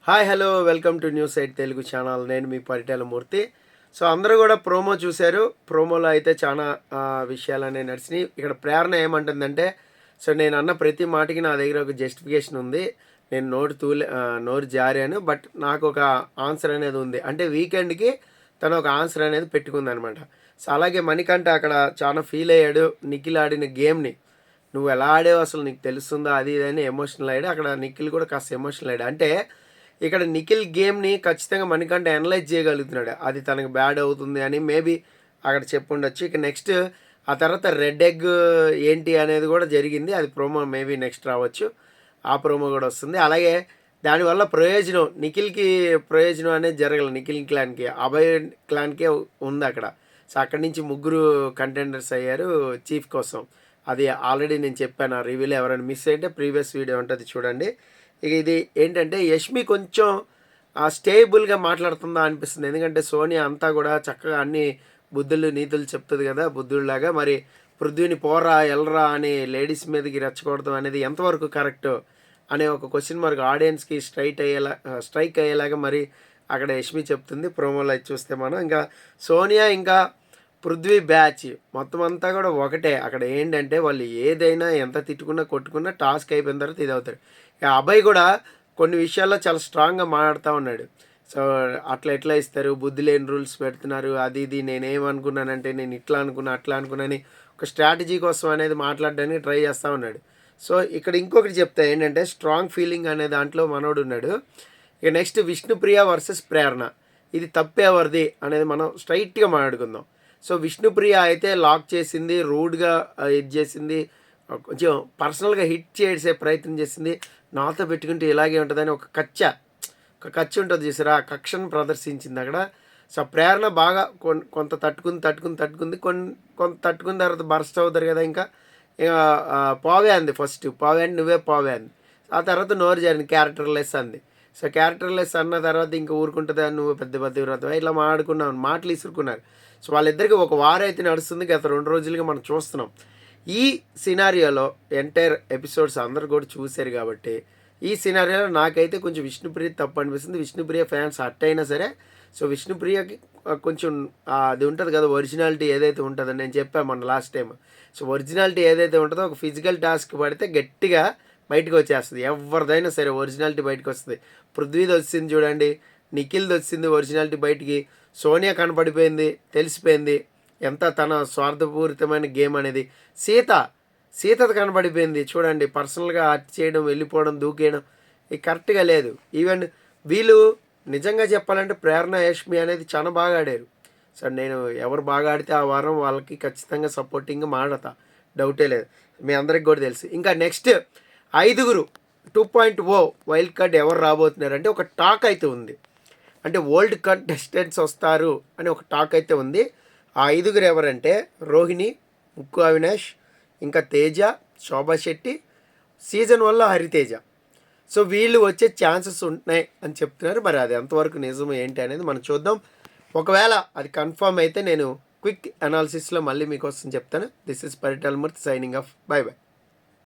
Hi hello welcome to news eight Telugu channel. నేను మీ పరిటాల మూర్తి. So అందరూ కూడా ప్రోమో చూశారు. ప్రోమోలో అయితే చాలా విషయాలు అనేవి నడిచినాయి. ఇక్కడ ప్రేరణ ఏమంటుందంటే, సో నేను అన్న ప్రతి మాటకి నా దగ్గర ఒక జస్టిఫికేషన్ ఉంది. నేను నోరు జారాను, బట్ నాకు ఒక ఆన్సర్ అనేది ఉంది. అంటే వీకెండ్కి తను ఒక ఆన్సర్ అనేది పెట్టుకుందనమాట. సో అలాగే మణికంఠ అక్కడ చాలా ఫీల్ అయ్యాడు. నిఖిల్ ఆడిన గేమ్ని నువ్వు ఎలా ఆడేవు అసలు నీకు తెలుస్తుందా అది ఇది అని ఎమోషనల్ అయ్యాడు. అక్కడ నిఖిల్ కూడా కాస్త ఎమోషనల్ అయ్యాడు. అంటే ఇక్కడ నిఖిల్ గేమ్ని ఖచ్చితంగా మణికంఠ అనలైజ్ చేయగలుగుతున్నాడు. అది తనకు బ్యాడ్ అవుతుంది అని మేబీ అక్కడ చెప్పుండొచ్చు. ఇక నెక్స్ట్ ఆ తర్వాత రెడ్ ఎగ్ ఏంటి అనేది కూడా జరిగింది. అది ప్రోమో మేబీ నెక్స్ట్ రావచ్చు. ఆ ప్రోమో కూడా వస్తుంది. అలాగే దానివల్ల ప్రయోజనం నిఖిల్కి ప్రయోజనం అనేది జరగలేదు. నిఖిల్ క్లాన్కి, అభయ్ క్లాన్కే ఉంది అక్కడ. సో అక్కడి నుంచి ముగ్గురు కంటెండర్స్ అయ్యారు చీఫ్ కోసం. అది ఆల్రెడీ నేను చెప్పాను. ఆ రివ్యూలో ఎవరైనా మిస్ అయితే ప్రీవియస్ వీడియో ఉంటుంది చూడండి. ఇక ఇది ఏంటంటే యష్మి కొంచెం స్టేబుల్గా మాట్లాడుతుందా అనిపిస్తుంది. ఎందుకంటే సోనియా అంతా కూడా చక్కగా అన్ని బుద్ధులు నీతులు చెప్తుంది కదా బుద్ధుల్లాగా. మరి పృథ్వీని పోరా ఎల్రా అని లేడీస్ మీదకి రెచ్చగొడతాం అనేది ఎంతవరకు కరెక్ట్ అనే ఒక క్వశ్చన్ మార్క్ ఆడియన్స్కి స్ట్రైక్ అయ్యేలాగా మరి అక్కడ యష్మి చెప్తుంది ప్రోమోలో చూస్తే మనం. ఇంకా సోనియా ఇంకా పృథ్వీ బ్యాచ్ మొత్తం అంతా కూడా ఒకటే. అక్కడ ఏంటంటే వాళ్ళు ఏదైనా ఎంత తిట్టుకున్నా కొట్టుకున్నా టాస్క్ అయిపోయిన తర్వాత ఇది అవుతాడు. ఇక అభయ్ కూడా కొన్ని విషయాల్లో చాలా స్ట్రాంగ్గా మాట్లాడుతూ ఉన్నాడు. సో అట్లా ఎట్లా ఇస్తారు, బుద్ధి లేని రూల్స్ పెడుతున్నారు, అది ఇది నేనేమనుకున్నానంటే నేను ఇట్లా అనుకున్నా అట్లా అనుకున్నాని ఒక స్ట్రాటజీ కోసం అనేది మాట్లాడడానికి ట్రై చేస్తూ ఉన్నాడు. సో ఇక్కడ ఇంకొకటి చెప్తా ఏంటంటే స్ట్రాంగ్ ఫీలింగ్ అనే దాంట్లో మనోడు ఉన్నాడు. ఇక నెక్స్ట్ విష్ణుప్రియ వర్సెస్ ప్రేరణ, ఇది తప్పేవరిది అనేది మనం స్ట్రైట్గా మాట్లాడుకుందాం. సో విష్ణుప్రియ అయితే లాక్ చేసింది, రూడ్గా ఇది చేసింది, కొంచెం పర్సనల్గా హిట్ చేసే ప్రయత్నం చేసింది. నాతో పెట్టుకుంటే ఇలాగే ఉంటుందని ఒక కచ్చ ఉంటుంది చూసారా, ఆ కక్షను ప్రదర్శించింది అక్కడ. సో ప్రేరణ బాగా కొంత తట్టుకుంది కొంత తట్టుకున్న తర్వాత బర్స్ట్ అవుతారు కదా. ఇంకా పోవే అంది ఫస్ట్, పోవే అండి నువ్వే పోవే అంది. ఆ తర్వాత నోరు జారింది, క్యారెక్టర్లెస్ అంది. సో క్యారెక్టర్లెస్ అన్న తర్వాత ఇంకా ఊరుకుంటుందా నువ్వు పెద్ద వ్రతం ఇట్లా మాటలు ఇసురుకున్నారు. సో వాళ్ళిద్దరికి ఒక వారం అయితే నడుస్తుంది. గత 2 రోజులుగా మనం చూస్తున్నాం. ఈ సినారియోలో ఎంటైర్ ఎపిసోడ్స్ అందరు కూడా చూశారు కాబట్టి ఈ సినారియోలో నాకైతే కొంచెం విష్ణుప్రియ తప్పు అనిపిస్తుంది. విష్ణుప్రియ ఫ్యాన్స్ హట్ అయినా సరే, సో విష్ణుప్రియకి కొంచెం అది ఉంటుంది కదా ఒరిజినాలిటీ ఏదైతే ఉంటుందో నేను చెప్పాను మొన్న లాస్ట్ టైం. సో ఒరిజినాలిటీ ఏదైతే ఉంటుందో ఒక ఫిజికల్ టాస్క్ పడితే గట్టిగా బయటకు వచ్చేస్తుంది. ఎవరిదైనా సరే ఒరిజినాలిటీ బయటకు వస్తుంది. పృథ్వీది వచ్చింది చూడండి, నిఖిల్ది వచ్చింది ఒరిజినాలిటీ బయటికి. సోనియా కనపడిపోయింది, తెలిసిపోయింది ఎంత తన స్వార్థపూరితమైన గేమ్ అనేది. సీతది కనబడిపోయింది చూడండి, పర్సనల్గా హత్య చేయడం, వెళ్ళిపోవడం, దూకేయడం ఇది కరెక్ట్గా లేదు. ఈవెన్ వీళ్ళు నిజంగా చెప్పాలంటే ప్రేరణ యష్మి అనేది చాలా బాగా ఆడారు. సో నేను ఎవరు బాగా ఆడితే ఆ వారం వాళ్ళకి ఖచ్చితంగా సపోర్టింగ్గా మాడతా, డౌటే లేదు. మీ అందరికి కూడా తెలుసు. ఇంకా నెక్స్ట్ 5 2.0 వైల్డ్ కార్డ్ ఎవరు రాబోతున్నారు అంటే ఒక టాక్ అయితే ఉంది. అంటే ఓల్డ్ కంటెస్టెంట్స్ వస్తారు అని ఒక టాక్ అయితే ఉంది. ఆ 5 ఎవరంటే రోహిణి, ముక్కు అవినాష్, ఇంకా తేజ, శోభా శెట్టి, సీజన్ 1లో హరితేజ. సో వీళ్ళు వచ్చే ఛాన్సెస్ ఉన్నాయి అని చెప్తున్నారు. మరి అది ఎంతవరకు నిజం ఏంటి అనేది మనం చూద్దాం. ఒకవేళ అది కన్ఫర్మ్ అయితే నేను క్విక్ అనాలిసిస్లో మళ్ళీ మీకోసం చెప్తాను. This is Paritala Murthy signing off. By by.